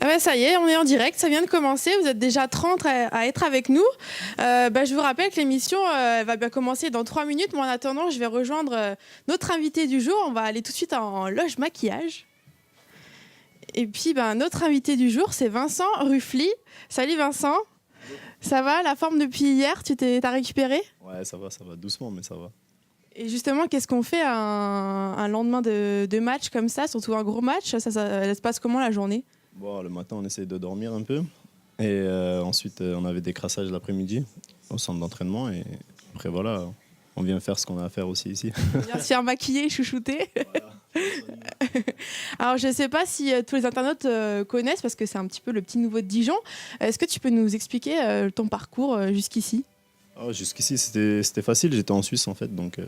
Ah bah ça y est, on est en direct, ça vient de commencer, vous êtes déjà 30 à être avec nous. Je vous rappelle que l'émission elle va bien commencer dans 3 minutes, mais en attendant, je vais rejoindre notre invité du jour. On va aller tout de suite en loge maquillage. Et puis notre invité du jour, c'est Vincent Ruffly. Salut Vincent. Ça va, la forme depuis hier, t'as récupéré? Ouais, ça va, doucement, mais ça va. Et justement, qu'est-ce qu'on fait un lendemain de match comme ça, surtout un gros match, ça se passe comment la journée? Bon, le matin, on essaye de dormir un peu. Et ensuite, on avait des crassages l'après-midi au centre d'entraînement. Et après, voilà, on vient faire ce qu'on a à faire aussi ici. On vient se faire maquiller, chouchouter. Voilà. Alors, je ne sais pas si tous les internautes connaissent, parce que c'est un petit peu le petit nouveau de Dijon. Est-ce que tu peux nous expliquer ton parcours jusqu'ici? Jusqu'ici, c'était facile. J'étais en Suisse, en fait. Donc,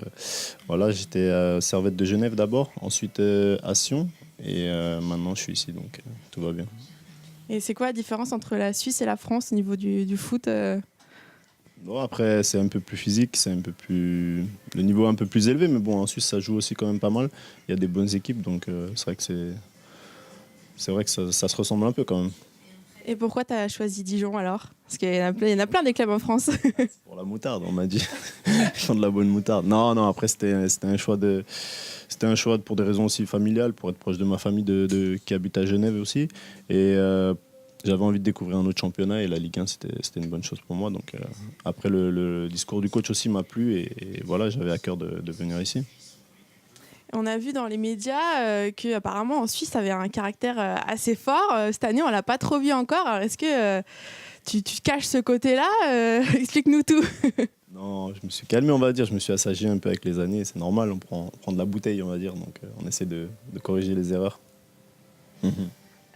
voilà, j'étais à Servette de Genève d'abord. Ensuite, à Sion. Et maintenant, je suis ici, donc tout va bien. Et c'est quoi la différence entre la Suisse et la France au niveau du foot? Bon, après, c'est un peu plus physique, le niveau est un peu plus élevé, mais bon, en Suisse, ça joue aussi quand même pas mal. Il y a des bonnes équipes, donc c'est vrai que ça se ressemble un peu quand même. Et pourquoi tu as choisi Dijon alors? Parce qu'il y en a plein des clubs en France. Pour la moutarde, on m'a dit. Ils font de la bonne moutarde. Non, après, c'était un choix pour des raisons aussi familiales, pour être proche de ma famille qui habite à Genève aussi. Et j'avais envie de découvrir un autre championnat et la Ligue 1, c'était une bonne chose pour moi. Donc après, le discours du coach aussi m'a plu et voilà, j'avais à cœur de venir ici. On a vu dans les médias qu'apparemment en Suisse, ça avait un caractère assez fort. Cette année, on ne l'a pas trop vu encore. Alors, est-ce que tu caches ce côté-là? Explique-nous tout. Non, je me suis calmé, on va dire. Je me suis assagi un peu avec les années. C'est normal, on prend de la bouteille, on va dire. Donc, on essaie de corriger les erreurs.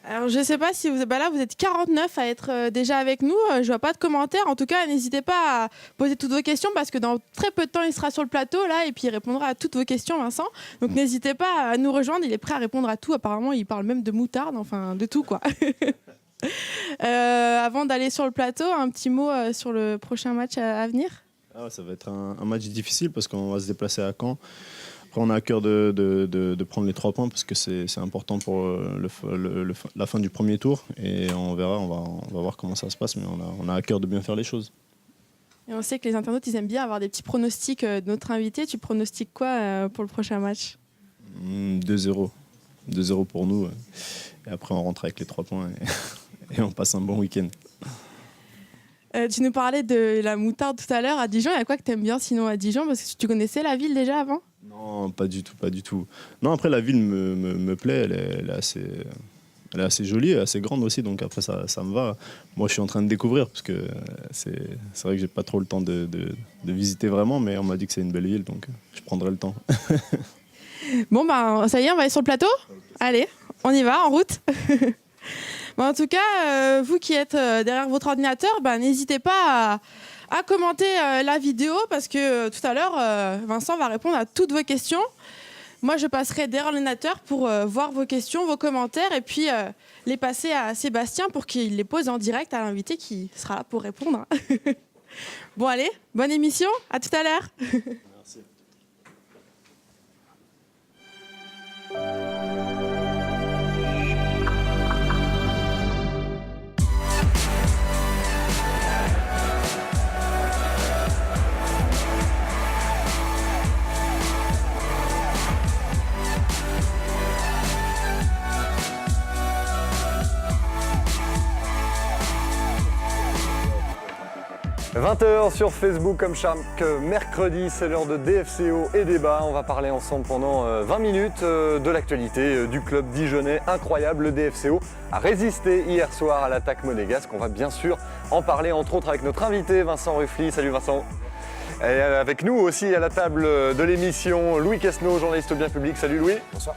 Alors, je ne sais pas si vous êtes 49 à être déjà avec nous. Je ne vois pas de commentaires. En tout cas, n'hésitez pas à poser toutes vos questions parce que dans très peu de temps, il sera sur le plateau là et puis il répondra à toutes vos questions, Vincent. Donc, n'hésitez pas à nous rejoindre. Il est prêt à répondre à tout. Apparemment, il parle même de moutarde, enfin, de tout, quoi. Avant d'aller sur le plateau, un petit mot sur le prochain match à venir. Ça va être un match difficile parce qu'on va se déplacer à Caen. Après, on a à cœur de prendre les 3 points parce que c'est important pour la fin du premier tour. Et on verra, on va voir comment ça se passe, mais on a à cœur de bien faire les choses. Et on sait que les internautes, ils aiment bien avoir des petits pronostics de notre invité. Tu pronostiques quoi pour le prochain match? 2-0. 2-0 pour nous. Et après, on rentre avec les 3 points et on passe un bon week-end. Tu nous parlais de la moutarde tout à l'heure. À Dijon, il y a quoi que tu aimes bien sinon à Dijon? Parce que tu connaissais la ville déjà avant? Non, pas du tout. Non, après, la ville me plaît. Elle est assez jolie, assez grande aussi. Donc après, ça me va. Moi, je suis en train de découvrir parce que c'est vrai que j'ai pas trop le temps de visiter vraiment. Mais on m'a dit que c'est une belle ville, donc je prendrai le temps. Bon, ça y est, on va aller sur le plateau. Allez, on y va, en route. En tout cas, vous qui êtes derrière votre ordinateur, n'hésitez pas à commenter la vidéo parce que tout à l'heure, Vincent va répondre à toutes vos questions. Moi, je passerai derrière l'ordinateur pour voir vos questions, vos commentaires et puis les passer à Sébastien pour qu'il les pose en direct à l'invité qui sera là pour répondre. Bon, allez, bonne émission. À tout à l'heure. Merci. 20h sur Facebook comme chaque mercredi, c'est l'heure de DFCO et débat. On va parler ensemble pendant 20 minutes de l'actualité du club dijonnais incroyable. Le DFCO a résisté hier soir à l'attaque monégasque. On va bien sûr en parler entre autres avec notre invité Vincent Ruffly. Salut Vincent. Et avec nous aussi à la table de l'émission, Louis Quesneau, journaliste au bien public. Salut Louis. Bonsoir.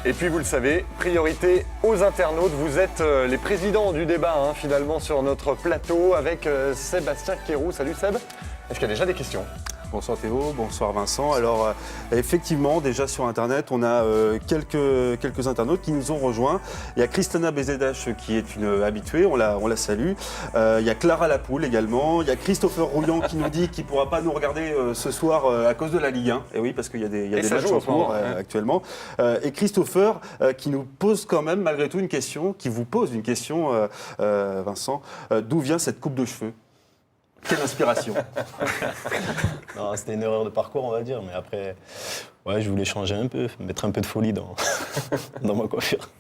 Et puis vous le savez, priorité aux internautes. Vous êtes les présidents du débat finalement sur notre plateau avec Sébastien Kérou. Salut Seb. Est-ce qu'il y a déjà des questions? Bonsoir Théo, bonsoir Vincent. Alors effectivement, déjà sur Internet, on a quelques internautes qui nous ont rejoints. Il y a Christina Bezedache qui est une habituée, on la salue. Il y a Clara Lapoule également. Il y a Christopher Rouillant qui nous dit qu'il ne pourra pas nous regarder ce soir à cause de la Ligue 1. Et oui, parce qu'il y a des matchs en cours actuellement. Et Christopher qui nous pose quand même malgré tout une question, qui vous pose une question, Vincent. D'où vient cette coupe de cheveux ? Quelle inspiration? Non, c'était une erreur de parcours, on va dire, mais après, ouais, je voulais changer un peu, mettre un peu de folie dans, dans ma coiffure.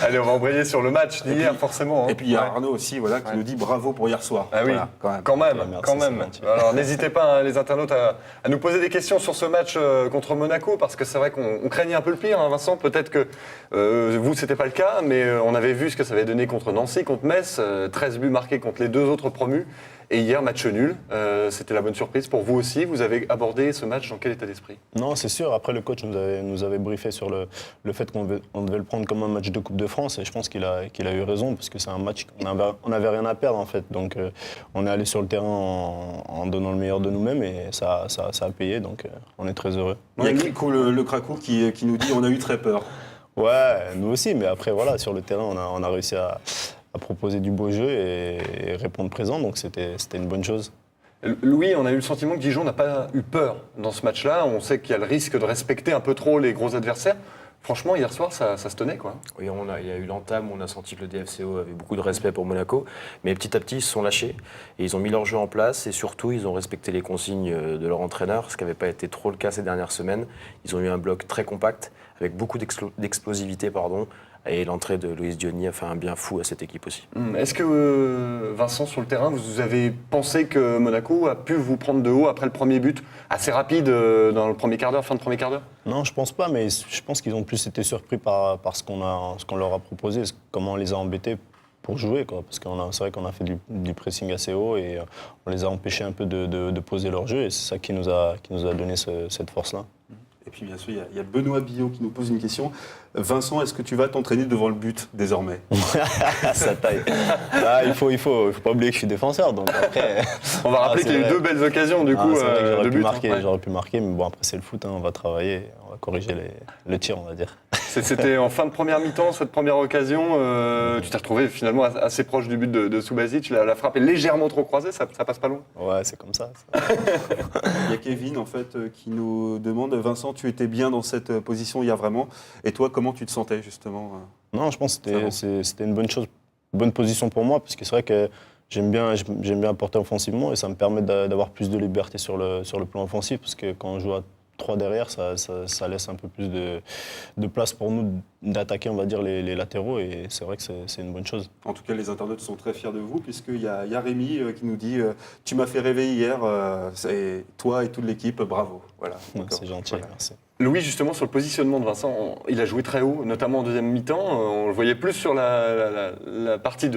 Allez, on va embrayer sur le match d'hier, forcément. Et puis il y a Arnaud aussi, voilà, qui nous dit bravo pour hier soir. Ah oui, voilà, quand même. Ouais, merci, Alors n'hésitez pas, hein, les internautes, à nous poser des questions sur ce match contre Monaco, parce que c'est vrai qu'on craignait un peu le pire, hein, Vincent. Peut-être que vous, c'était pas le cas, mais on avait vu ce que ça avait donné contre Nancy, contre Metz, 13 buts marqués contre les deux autres promus. Et hier, match nul. C'était la bonne surprise pour vous aussi. Vous avez abordé ce match dans quel état d'esprit? Non, c'est sûr. Après, le coach nous avait briefé sur le fait qu'on devait le prendre comme un match de Coupe de France. Et je pense qu'il a eu raison, parce que c'est un match qu'on n'avait rien à perdre, en fait. Donc, on est allé sur le terrain en donnant le meilleur de nous-mêmes. Et ça a payé. Donc, on est très heureux. Il y a Kriko, le Krakou, qui nous dit on a eu très peur. Ouais, nous aussi. Mais après, voilà, sur le terrain, on a réussi à proposer du beau jeu et répondre présent, donc c'était une bonne chose. Louis, on a eu le sentiment que Dijon n'a pas eu peur dans ce match-là. On sait qu'il y a le risque de respecter un peu trop les gros adversaires. Franchement, hier soir, ça se tenait, quoi. Oui, il y a eu l'entame, on a senti que le DFCO avait beaucoup de respect pour Monaco, mais petit à petit, ils se sont lâchés et ils ont mis leur jeu en place et surtout, ils ont respecté les consignes de leur entraîneur, ce qui n'avait pas été trop le cas ces dernières semaines. Ils ont eu un bloc très compact, avec beaucoup d'explosivité, et l'entrée de Loïs Diony a fait un bien fou à cette équipe aussi. Est-ce que, Vincent, sur le terrain, vous avez pensé que Monaco a pu vous prendre de haut après le premier but, assez rapide dans le premier quart d'heure, fin de premier quart d'heure? Non, je pense pas, mais je pense qu'ils ont plus été surpris par ce qu'on leur a proposé, comment on les a embêtés pour jouer, quoi. Parce que c'est vrai qu'on a fait du pressing assez haut et on les a empêchés un peu de poser leur jeu, et c'est ça qui nous a donné cette force-là. Et puis bien sûr, il y a Benoît Billot qui nous pose une question. Vincent, est-ce que tu vas t'entraîner devant le but désormais? Ça taille. Ah, il faut pas oublier que je suis défenseur, donc après. On va rappeler qu'il y a eu deux belles occasions du coup c'est vrai que de but. J'aurais pu marquer, mais bon, après c'est le foot, hein, on va travailler, on va corriger le tir, on va dire. C'était en fin de première mi-temps, cette première occasion. Tu t'es retrouvé finalement assez proche du but de Subasic. La frappe est légèrement trop croisée, ça passe pas loin. Ouais, c'est comme ça. Il y a Kevin en fait qui nous demande, Vincent, tu étais bien dans cette position hier vraiment, et toi comment tu te sentais justement? Non, je pense que c'était une bonne chose, une bonne position pour moi, parce que c'est vrai que j'aime bien apporter offensivement et ça me permet d'avoir plus de liberté sur le plan offensif, parce que quand on joue à 3 derrière, ça laisse un peu plus de place pour nous d'attaquer, on va dire, les latéraux, et c'est vrai que c'est une bonne chose. En tout cas, les internautes sont très fiers de vous, puisqu'il y a Rémi qui nous dit tu m'as fait rêver hier, toi et toute l'équipe, bravo. Voilà. C'est gentil, merci. Louis, justement, sur le positionnement de Vincent, il a joué très haut, notamment en deuxième mi-temps. On le voyait plus sur la partie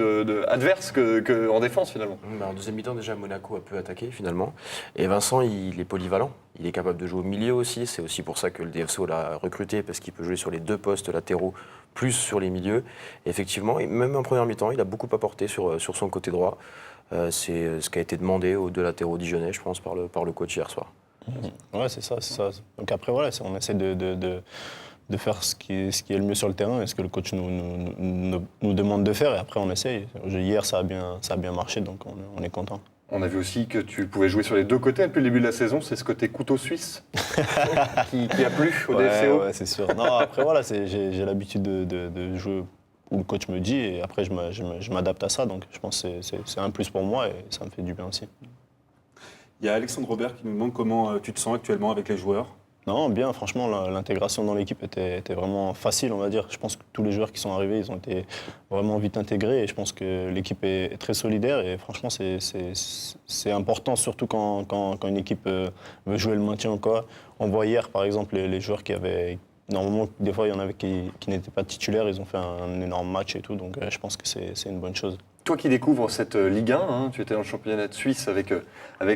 adverse qu'en défense, finalement. En deuxième mi-temps, déjà, Monaco a peu attaqué, finalement. Et Vincent, il est polyvalent. Il est capable de jouer au milieu aussi. C'est aussi pour ça que le DFCO l'a recruté, parce qu'il peut jouer sur les deux postes latéraux, plus sur les milieux. Et effectivement, même en première mi-temps, il a beaucoup apporté sur son côté droit. C'est ce qui a été demandé aux deux latéraux dijonnais, je pense, par le coach hier soir. Ouais, c'est ça. Donc après, voilà, on essaie de faire ce qui est le mieux sur le terrain et ce que le coach nous demande de faire, et après on essaye. Hier, ça a bien marché, donc on est content. On a vu aussi que tu pouvais jouer sur les deux côtés depuis le début de la saison. C'est ce côté couteau suisse qui a plu au DFCO. Ouais, c'est sûr. Non, après, voilà, j'ai l'habitude de jouer où le coach me dit, et après je m'adapte à ça. Donc je pense que c'est un plus pour moi et ça me fait du bien aussi. Il y a Alexandre Robert qui nous demande comment tu te sens actuellement avec les joueurs. Non, bien, franchement, l'intégration dans l'équipe était vraiment facile, on va dire. Je pense que tous les joueurs qui sont arrivés, ils ont été vraiment vite intégrés, et je pense que l'équipe est très solidaire, et franchement, c'est important, surtout quand une équipe veut jouer le maintien ou quoi. On voit hier, par exemple, les joueurs qui avaient... Normalement, des fois, il y en avait qui n'étaient pas titulaires, ils ont fait un énorme match et tout, donc je pense que c'est une bonne chose. Toi qui découvres cette Ligue 1, hein, tu étais dans le championnat de Suisse avec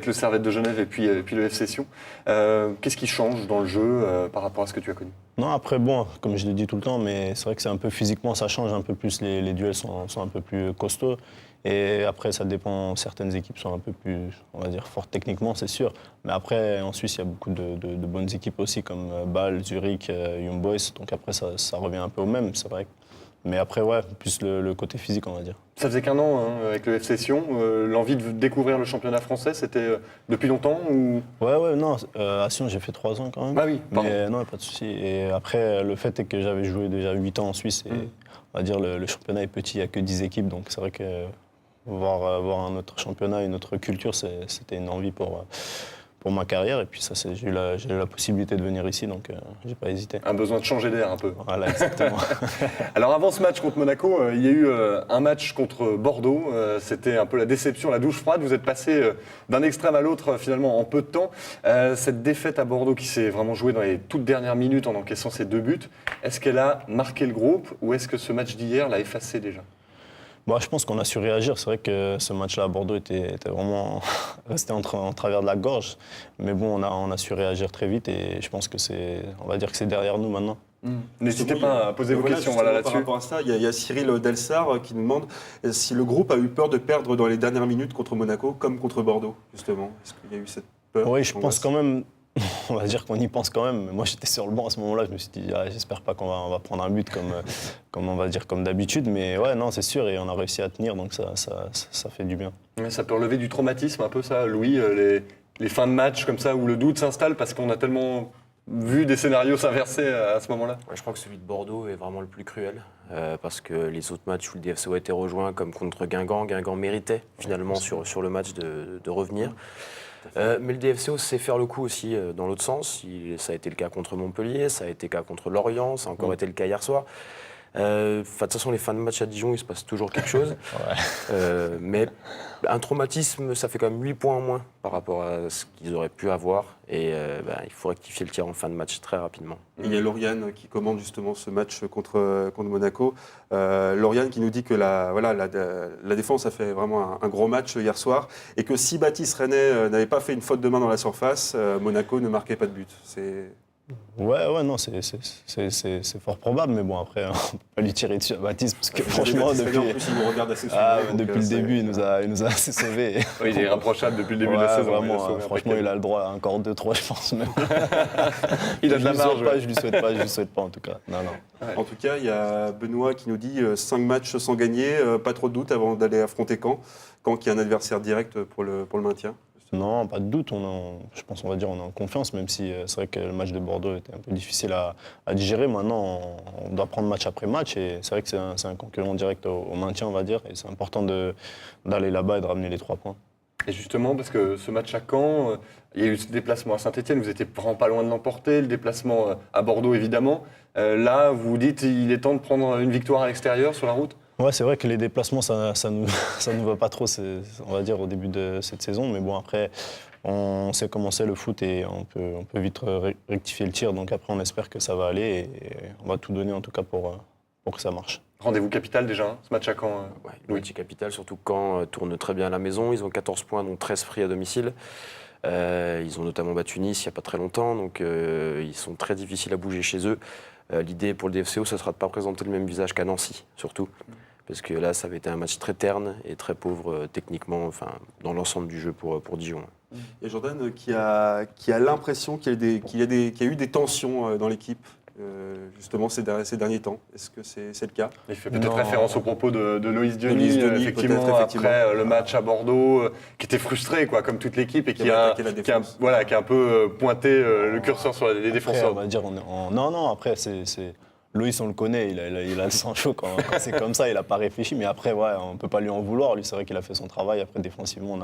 le Servette de Genève et puis le FC Sion. Qu'est-ce qui change dans le jeu par rapport à ce que tu as connu? Non, après, bon, comme je le dis tout le temps, mais c'est vrai que c'est un peu physiquement, ça change un peu plus. Les duels sont un peu plus costauds. Et après, ça dépend. Certaines équipes sont un peu plus, on va dire, fortes techniquement, c'est sûr. Mais après, en Suisse, il y a beaucoup de bonnes équipes aussi, comme Bâle, Zurich, Young Boys. Donc après, ça revient un peu au même, c'est vrai. Mais après, ouais, plus le côté physique, on va dire. Ça faisait qu'un an hein, avec le FC Sion. L'envie de découvrir le championnat français, c'était depuis longtemps ou... Ouais, non. À Sion, j'ai fait 3 ans quand même. Ah oui, pardon. Mais non, pas de souci. Et après, le fait est que j'avais joué déjà 8 ans en Suisse. Et on va dire, le championnat est petit, il n'y a que 10 équipes. Donc c'est vrai que voir un autre championnat, une autre culture, c'était une envie pour ma carrière. Et puis ça, j'ai eu la possibilité de venir ici, donc j'ai pas hésité. Un besoin de changer d'air un peu. Voilà, exactement. Alors avant ce match contre Monaco, il y a eu un match contre Bordeaux. C'était un peu la déception, la douche froide. Vous êtes passé d'un extrême à l'autre finalement en peu de temps. Cette défaite à Bordeaux qui s'est vraiment jouée dans les toutes dernières minutes en encaissant ces 2 buts, est-ce qu'elle a marqué le groupe ou est-ce que ce match d'hier l'a effacé déjà? Bon, je pense qu'on a su réagir. C'est vrai que ce match-là à Bordeaux était vraiment resté en travers de la gorge. Mais bon, on a su réagir très vite et je pense que on va dire que c'est derrière nous maintenant. N'hésitez pas à poser vos questions là-dessus. Par rapport à ça, il y a Cyril Delsart qui nous demande si le groupe a eu peur de perdre dans les dernières minutes contre Monaco comme contre Bordeaux, justement. Est-ce qu'il y a eu cette peur? Oui, je pense quand même. On va dire qu'on y pense quand même. Moi, j'étais sur le banc à ce moment-là. Je me suis dit, j'espère pas qu'on va prendre un but comme on va dire comme d'habitude. Mais ouais, non, c'est sûr. Et on a réussi à tenir, donc ça fait du bien. Mais ça peut relever du traumatisme un peu ça, Louis, les fins de match comme ça où le doute s'installe parce qu'on a tellement vu des scénarios s'inverser à ce moment-là. Ouais, je crois que celui de Bordeaux est vraiment le plus cruel parce que les autres matchs où le DFCO a été rejoint, comme contre Guingamp méritait finalement sur le match de revenir. Mais le DFCO sait faire le coup aussi dans l'autre sens. Ça a été le cas contre Montpellier, ça a été le cas contre Lorient, ça a encore été le cas hier soir. De toute façon, les fins de match à Dijon, il se passe toujours quelque chose. Mais un traumatisme, ça fait quand même 8 points en moins par rapport à ce qu'ils auraient pu avoir. Et il faut rectifier le tir en fin de match très rapidement. Il y a Lauriane qui commande justement ce match contre Monaco. Lauriane qui nous dit que la défense a fait vraiment un gros match hier soir et que si Baptiste Renet n'avait pas fait une faute de main dans la surface, Monaco ne marquait pas de but. Ouais, non, c'est fort probable, mais bon, après, on peut pas lui tirer dessus à Baptiste, parce que franchement, depuis le début, il nous a assez sauvés. Oui, il est irréprochable depuis le début de la saison. Vraiment, franchement, il a le droit à encore 2-3, je pense même. Il a de la marge. Je lui souhaite pas, en tout cas. Non. Ouais. En tout cas, il y a Benoît qui nous dit 5 matchs sans gagner, pas trop de doute avant d'aller affronter Caen. Caen qui est un adversaire direct pour le maintien. Non, pas de doute. Je pense, on va dire, on est en confiance, même si c'est vrai que le match de Bordeaux était un peu difficile à digérer. Maintenant, on doit prendre match après match et c'est vrai que c'est un concurrent direct au maintien, on va dire. Et c'est important d'aller là-bas et de ramener les 3 points. Et justement, parce que ce match à Caen, il y a eu ce déplacement à Saint-Etienne, vous étiez vraiment pas loin de l'emporter, le déplacement à Bordeaux, évidemment. Là, vous vous dites qu'il est temps de prendre une victoire à l'extérieur sur la route? Ouais, c'est vrai que les déplacements, ça nous va pas trop, on va dire, au début de cette saison. Mais bon, après, on sait comment c'est le foot et on peut vite rectifier le tir. Donc après, on espère que ça va aller et on va tout donner, en tout cas, pour que ça marche. Rendez-vous capital déjà, hein, ce match à Caen. Ouais, le match est capital, surtout Caen tourne très bien à la maison. Ils ont 14 points, dont 13 free à domicile. Ils ont notamment battu Nice il n'y a pas très longtemps, donc ils sont très difficiles à bouger chez eux. L'idée pour le DFCO, ce sera de ne pas présenter le même visage qu'à Nancy, surtout. Parce que là, ça avait été un match très terne et très pauvre techniquement, dans l'ensemble du jeu pour Dijon. Et Jordan qui a l'impression qu'il y a eu des tensions dans l'équipe, justement ces derniers temps. Est-ce que c'est le cas? Il fait peut-être référence aux propos de Loïs Diony, effectivement, effectivement, après le match à Bordeaux, qui était frustré, quoi, comme toute l'équipe, et qui a un peu pointé le curseur sur les défenseurs. Après, on va dire, non, après, Loïs, on le connaît, il a le sang chaud quand c'est comme ça, il n'a pas réfléchi. Mais après, ouais, on ne peut pas lui en vouloir. Lui, c'est vrai qu'il a fait son travail. Après, défensivement,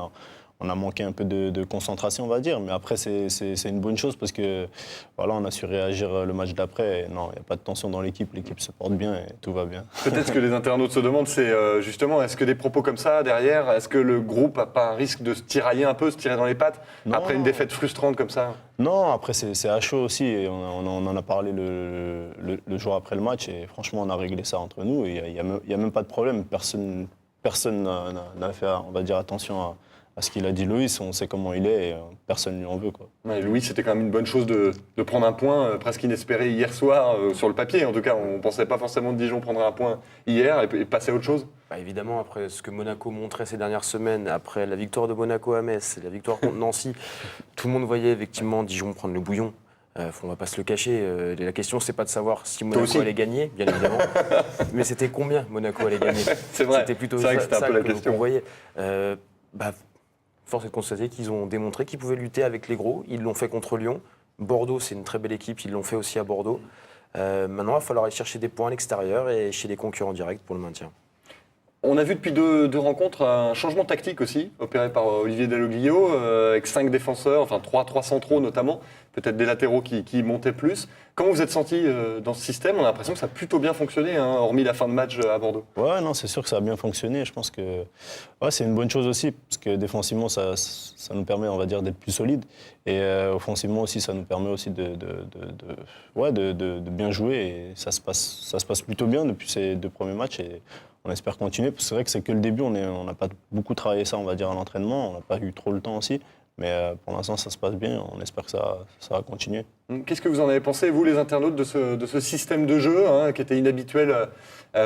on a manqué un peu de concentration, on va dire. Mais après, c'est une bonne chose parce que voilà, on a su réagir le match d'après. Non, il n'y a pas de tension dans l'équipe. L'équipe se porte bien et tout va bien. Peut-être ce que les internautes se demandent, c'est justement, est-ce que des propos comme ça, derrière, est-ce que le groupe n'a pas un risque de se tirailler un peu, se tirer dans les pattes, après une défaite frustrante comme ça? Non, après, c'est à chaud aussi. Et on en a parlé le jour après le match. Et franchement, on a réglé ça entre nous. Et il n'y a même pas de problème. Personne personne n'a fait, on va dire, attention à ce qu'il a dit Loïs. On sait comment il est et personne ne lui en veut, quoi. Ouais, Louis, c'était quand même une bonne chose de prendre un point presque inespéré hier soir, sur le papier. En tout cas, on ne pensait pas forcément que Dijon prendrait un point hier et passer à autre chose. Bah, évidemment, après ce que Monaco montrait ces dernières semaines, après la victoire de Monaco à Metz, la victoire contre Nancy, tout le monde voyait effectivement Dijon prendre le bouillon. On ne va pas se le cacher. La question, c'est pas de savoir si Monaco allait gagner, bien évidemment, mais c'était combien Monaco allait gagner. C'est vrai. C'était plutôt C'est vrai que c'était un peu la qu'on question. voyait. Force est de constater qu'ils ont démontré qu'ils pouvaient lutter avec les gros. Ils l'ont fait contre Lyon. Bordeaux, c'est une très belle équipe. Ils l'ont fait aussi à Bordeaux. Maintenant, il va falloir aller chercher des points à l'extérieur et chez les concurrents directs pour le maintien. On a vu depuis deux rencontres un changement tactique aussi, opéré par Olivier Dalloglio, avec 5 défenseurs, enfin 3 centraux notamment, peut-être des latéraux qui montaient plus. Comment vous êtes senti dans ce système? On a l'impression que ça a plutôt bien fonctionné, hein, hormis la fin de match à Bordeaux. Ouais, non, c'est sûr que ça a bien fonctionné. Je pense que c'est une bonne chose aussi, parce que défensivement, ça nous permet, on va dire, d'être plus solide. Et offensivement aussi, ça nous permet aussi de bien jouer. Et ça se passe plutôt bien depuis ces 2 premiers matchs. Et on espère continuer, parce que c'est vrai que c'est que le début. On n'a pas beaucoup travaillé ça, on va dire, à l'entraînement. On n'a pas eu trop le temps aussi. Mais pour l'instant, ça se passe bien. On espère que ça va continuer. Qu'est-ce que vous en avez pensé, vous, les internautes, de ce système de jeu, hein, qui était inhabituel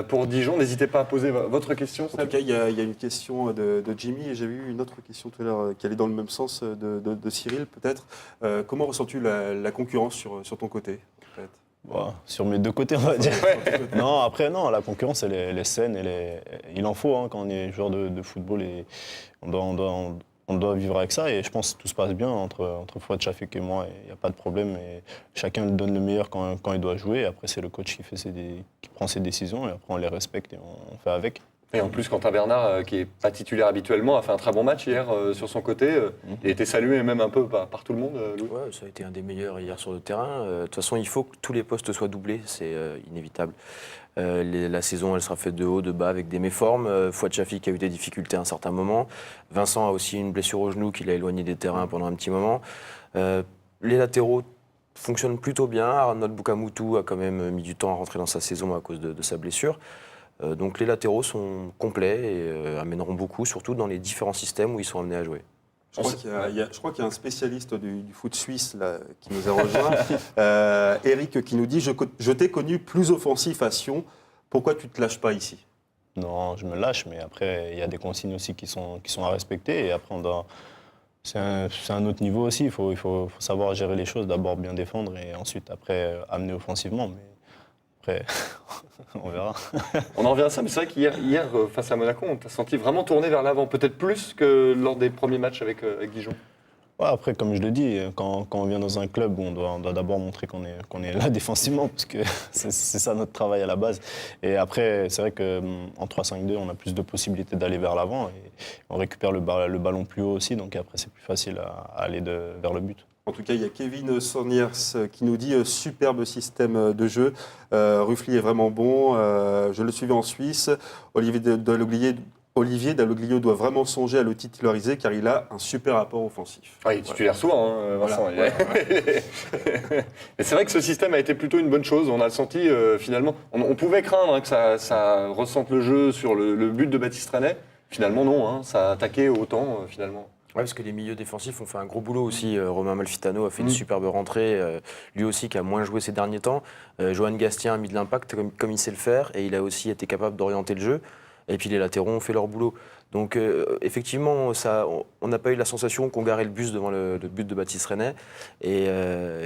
pour Dijon? N'hésitez pas à poser votre question. En tout cas, il y a une question de Jimmy, et j'ai eu une autre question tout à l'heure qui allait dans le même sens de Cyril, peut-être. Comment ressens-tu la concurrence sur ton côté, en fait? Bon, sur mes 2 côtés, on va dire. Non, après, non, la concurrence, elle est saine. Il en faut, hein, quand on est joueur de football. Et on doit vivre avec ça. Et je pense que tout se passe bien entre Fouad Chafik et moi. Il n'y a pas de problème. Et chacun donne le meilleur quand il doit jouer. Et après, c'est le coach qui prend ses décisions. Et après, on les respecte et on fait avec. Et en plus, Quentin Bernard, qui n'est pas titulaire habituellement, a fait un très bon match hier sur son côté. Il a été salué même un peu par tout le monde, Louis. Ouais, ça a été un des meilleurs hier sur le terrain. De toute façon, il faut que tous les postes soient doublés, c'est inévitable. La saison, elle sera faite de haut, de bas, avec des méformes. Fouad Chafik a eu des difficultés à un certain moment. Vincent a aussi une blessure au genou qui l'a éloigné des terrains pendant un petit moment. Les latéraux fonctionnent plutôt bien. Arnaud Boukamoutou a quand même mis du temps à rentrer dans sa saison à cause de sa blessure. Donc les latéraux sont complets et amèneront beaucoup, surtout dans les différents systèmes où ils sont amenés à jouer. Je crois qu'il y a un spécialiste du foot suisse là, qui nous a rejoint, Eric, qui nous dit « Je t'ai connu plus offensif à Sion, pourquoi tu ne te lâches pas ici ?» Non, je me lâche, mais après, il y a des consignes aussi qui sont à respecter. Et après, c'est un autre niveau aussi. Il faut savoir gérer les choses, d'abord bien défendre et ensuite, après, amener offensivement. Mais après, on verra. On en revient à ça, mais c'est vrai qu'hier, face à Monaco, on t'a senti vraiment tourner vers l'avant, peut-être plus que lors des premiers matchs avec Dijon. Ouais, après, comme je le dis, quand on vient dans un club, on doit d'abord montrer qu'on est là défensivement, parce que c'est ça notre travail à la base. Et après, c'est vrai qu'en 3-5-2, on a plus de possibilités d'aller vers l'avant et on récupère le ballon plus haut aussi, donc après, c'est plus facile à aller vers le but. En tout cas, il y a Kevin Sorniers qui nous dit superbe système de jeu. Ruffly est vraiment bon. Je le suivais en Suisse. Olivier Dalloglio doit vraiment songer à le titulariser car il a un super apport offensif. Ah, il est titulaire souvent, hein, Vincent. Voilà. Mais c'est vrai que ce système a été plutôt une bonne chose. On a senti finalement. On pouvait craindre, hein, que ça ressente le jeu sur le but de Baptiste Renet. Finalement, non. Hein, ça a attaqué autant, finalement. Ouais, parce que les milieux défensifs ont fait un gros boulot aussi. Romain Malfitano a fait une superbe rentrée, lui aussi qui a moins joué ces derniers temps. Johan Gastien a mis de l'impact comme il sait le faire et il a aussi été capable d'orienter le jeu. Et puis les latéraux ont fait leur boulot. Donc effectivement, on n'a pas eu la sensation qu'on garait le bus devant le but de Baptiste Renet. Et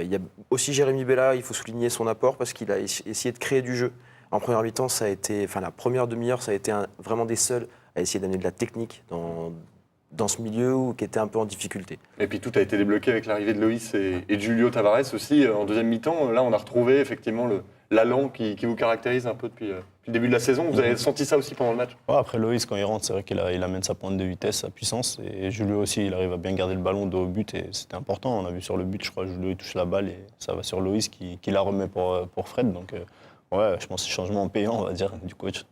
il y a aussi Jérémy Bella, il faut souligner son apport parce qu'il a essayé de créer du jeu. En première mi-temps, la première demi-heure, ça a été vraiment des seuls à essayer d'amener de la technique dans ce milieu qui était un peu en difficulté. Et puis tout a été débloqué avec l'arrivée de Loïs et de Julio Tavares aussi en deuxième mi-temps. Là, on a retrouvé effectivement l'allant qui vous caractérise un peu depuis le début de la saison. Vous avez senti ça aussi pendant le match? Ouais, après Loïs, quand il rentre, c'est vrai qu'il amène sa pointe de vitesse, sa puissance. Et Julio aussi, il arrive à bien garder le ballon de haut but. Et c'était important. On a vu sur le but, je crois, Julio il touche la balle et ça va sur Loïs qui la remet pour Fred. Donc ouais, je pense que c'est changement payant, on va dire, du coach.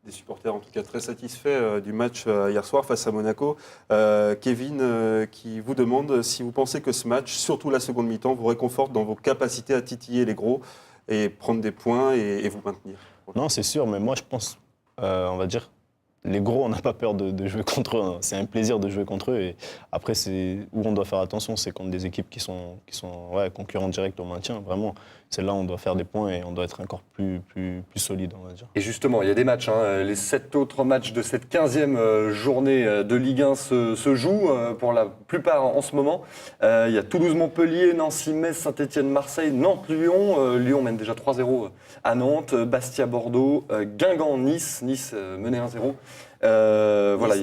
Des supporters en tout cas très satisfaits du match hier soir face à Monaco. Kevin qui vous demande si vous pensez que ce match, surtout la seconde mi-temps, vous réconforte dans vos capacités à titiller les gros et prendre des points et vous maintenir. Non, c'est sûr, mais moi je pense, on va dire, les gros, on n'a pas peur de jouer contre eux. Hein. C'est un plaisir de jouer contre eux. Et après, où on doit faire attention, c'est contre des équipes qui sont concurrents directs au maintien. Vraiment, c'est là où on doit faire des points et on doit être encore plus solide, on va dire. Et justement, il y a des matchs. Hein. Les 7 autres matchs de cette 15e journée de Ligue 1 se jouent pour la plupart en ce moment. Il y a Toulouse-Montpellier, Nancy-Metz, Saint-Etienne-Marseille, Nantes-Lyon. Lyon mène déjà 3-0 à Nantes, Bastia-Bordeaux, Guingamp-Nice. Nice menait 1-0. Voilà,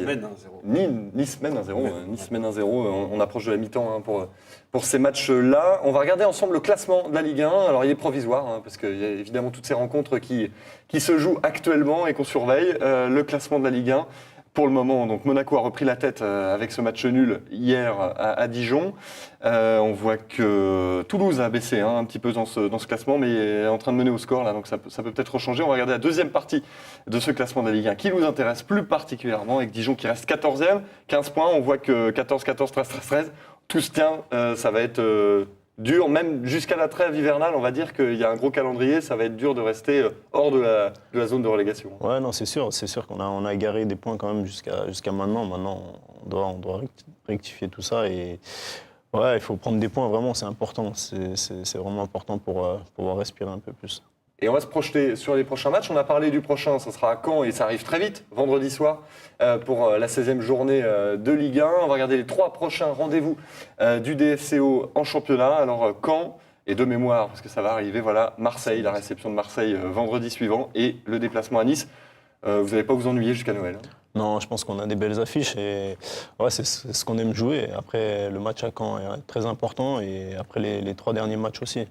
Nice mène 1-0. On approche de la mi-temps hein, pour ces matchs-là. On va regarder ensemble le classement de la Ligue 1. Alors il est provisoire hein, parce qu'il y a évidemment toutes ces rencontres qui se jouent actuellement et qu'on surveille. Le classement de la Ligue 1. Pour le moment, donc Monaco a repris la tête avec ce match nul hier à Dijon. On voit que Toulouse a baissé un petit peu dans ce classement, mais est en train de mener au score, là, donc ça peut peut-être changer. On va regarder la deuxième partie de ce classement de la Ligue 1 qui nous intéresse plus particulièrement, avec Dijon qui reste 14e, 15 points. On voit que 14, 14, 13, 13, 13, tout se tient. Ça va être dur, même jusqu'à la trêve hivernale, on va dire qu'il y a un gros calendrier, ça va être dur de rester hors de la zone de relégation. Ouais, non, c'est sûr qu'on a égaré des points quand même jusqu'à maintenant. Maintenant, on doit rectifier tout ça et ouais, il faut prendre des points, vraiment, c'est important. C'est vraiment important pour pouvoir respirer un peu plus. Et on va se projeter sur les prochains matchs. On a parlé du prochain, ça sera à Caen et ça arrive très vite, vendredi soir, pour la 16e journée de Ligue 1. On va regarder les 3 prochains rendez-vous du DFCO en championnat. Alors Caen, et de mémoire, parce que ça va arriver, voilà, Marseille, la réception de Marseille vendredi suivant et le déplacement à Nice. Vous n'allez pas vous ennuyer jusqu'à Noël hein. Non, je pense qu'on a des belles affiches et ouais, c'est ce qu'on aime jouer. Après, le match à Caen est très important et après les 3 derniers matchs aussi.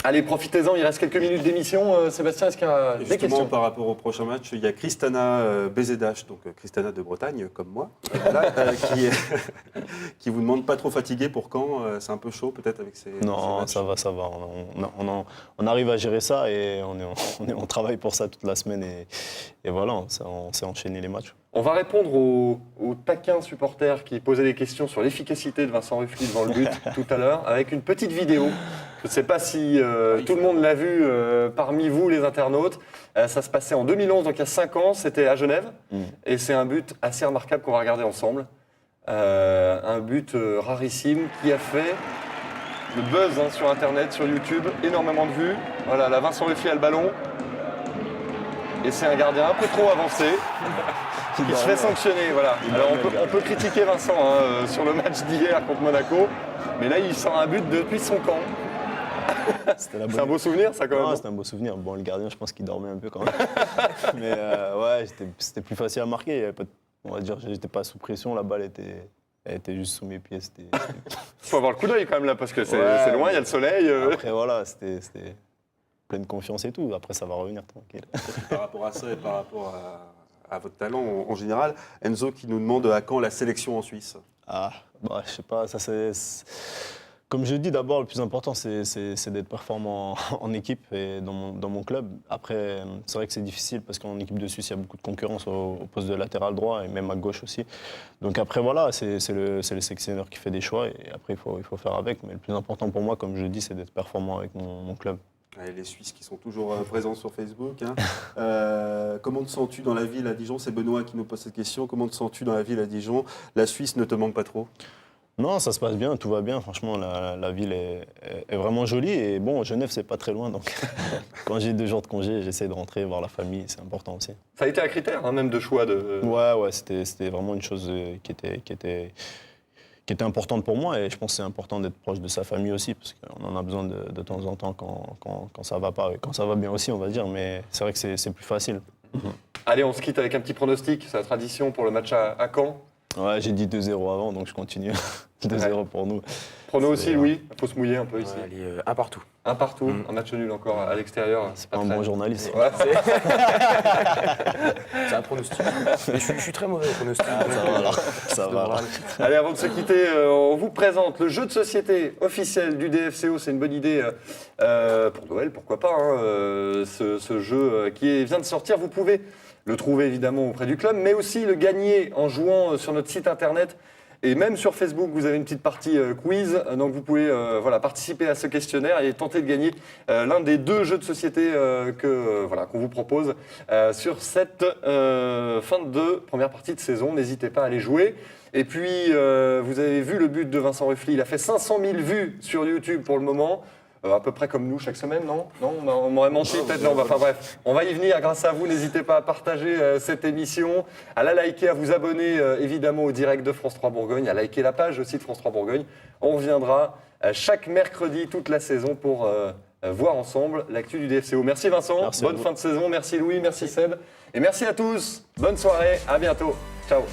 Allez, profitez-en, il reste quelques minutes d'émission. Sébastien, est-ce qu'il y a des questions ? Par rapport au prochain match, il y a Christana BZH, donc Christana de Bretagne, comme moi, qui vous demande pas trop fatigué pour quand c'est un peu chaud peut-être avec ces Non, ces matchs. ça va. On arrive à gérer ça et on travaille pour ça toute la semaine et voilà, on s'est enchaîné les matchs. On va répondre aux taquins supporters qui posaient des questions sur l'efficacité de Vincent Ruffly devant le but tout à l'heure, avec une petite vidéo. Je ne sais pas si tout le monde l'a vu parmi vous, les internautes. Ça se passait en 2011, donc il y a 5 ans, c'était à Genève. Et c'est un but assez remarquable qu'on va regarder ensemble. Un but rarissime qui a fait le buzz hein, sur Internet, sur YouTube, énormément de vues. Voilà, là, Vincent Ruffly a le ballon. Et c'est un gardien un peu trop avancé. Qui se fait sanctionner, voilà. Alors on peut critiquer Vincent hein, sur le match d'hier contre Monaco, mais là il sort un but depuis son camp. C'est un beau souvenir ça quand même. Non, c'était un beau souvenir. Bon, le gardien, je pense qu'il dormait un peu quand même. Mais ouais, c'était plus facile à marquer. Il y avait pas on va dire, j'étais pas sous pression, la balle elle était juste sous mes pieds. Faut avoir le coup d'œil quand même là, parce que c'est loin, il y a le soleil. Après voilà, c'était pleine confiance et tout. Après ça va revenir tranquille. Par rapport à ça et par rapport à votre talent en général, Enzo qui nous demande à quand la sélection en Suisse. Ah, bah, je sais pas, ça c'est... Comme je dis, d'abord, le plus important, c'est d'être performant en équipe et dans mon club. Après, c'est vrai que c'est difficile parce qu'en équipe de Suisse, il y a beaucoup de concurrence au poste de latéral droit et même à gauche aussi. Donc après, voilà, c'est le sélectionneur qui fait des choix et après, il faut faire avec. Mais le plus important pour moi, comme je le dis, c'est d'être performant avec mon club. Et les Suisses qui sont toujours présents sur Facebook. Hein. Comment te sens-tu dans la ville à Dijon ? C'est Benoît qui nous pose cette question. Comment te sens-tu dans la ville à Dijon ? La Suisse ne te manque pas trop ? Non, ça se passe bien, tout va bien. Franchement, la ville est vraiment jolie. Et bon, Genève, c'est pas très loin. Donc, quand j'ai 2 jours de congé, j'essaie de rentrer voir la famille. C'est important aussi. Ça a été un critère, hein, même de choix de... Ouais, c'était vraiment une chose qui était importante pour moi. Et je pense que c'est important d'être proche de sa famille aussi. Parce qu'on en a besoin de temps en temps quand ça va pas. Et quand ça va bien aussi, on va dire. Mais c'est vrai que c'est plus facile. Allez, on se quitte avec un petit pronostic. C'est la tradition pour le match à Caen. Ouais, j'ai dit 2-0 avant, donc je continue. 2-0 pour nous. Prono aussi, Louis. Il faut se mouiller un peu ici. Allez, un partout. Un partout, un match nul encore à l'extérieur. C'est pas un bon journaliste. Ouais, C'est un pronostic. Mais je suis très mauvais au pronostic. Ça va alors. Allez, avant de se quitter, on vous présente le jeu de société officiel du DFCO. C'est une bonne idée pour Noël, pourquoi pas. Hein, ce jeu qui vient de sortir, vous pouvez le trouver évidemment auprès du club, mais aussi le gagner en jouant sur notre site internet Et même sur Facebook, vous avez une petite partie quiz, donc vous pouvez participer à ce questionnaire et tenter de gagner l'un des 2 jeux de société qu'on vous propose sur cette fin de première partie de saison. N'hésitez pas à aller jouer. Et puis, vous avez vu le but de Vincent Ruffly, il a fait 500 000 vues sur YouTube pour le moment. À peu près comme nous chaque semaine, non? Non, on m'aurait menti peut-être. Non, enfin bref, on va y venir grâce à vous. N'hésitez pas à partager cette émission, à la liker, à vous abonner évidemment au direct de France 3 Bourgogne, à liker la page aussi de France 3 Bourgogne. On reviendra chaque mercredi toute la saison pour voir ensemble l'actu du DFCO. Merci Vincent, merci bonne fin de saison. Merci Louis, merci Seb. Et merci à tous. Bonne soirée, à bientôt. Ciao.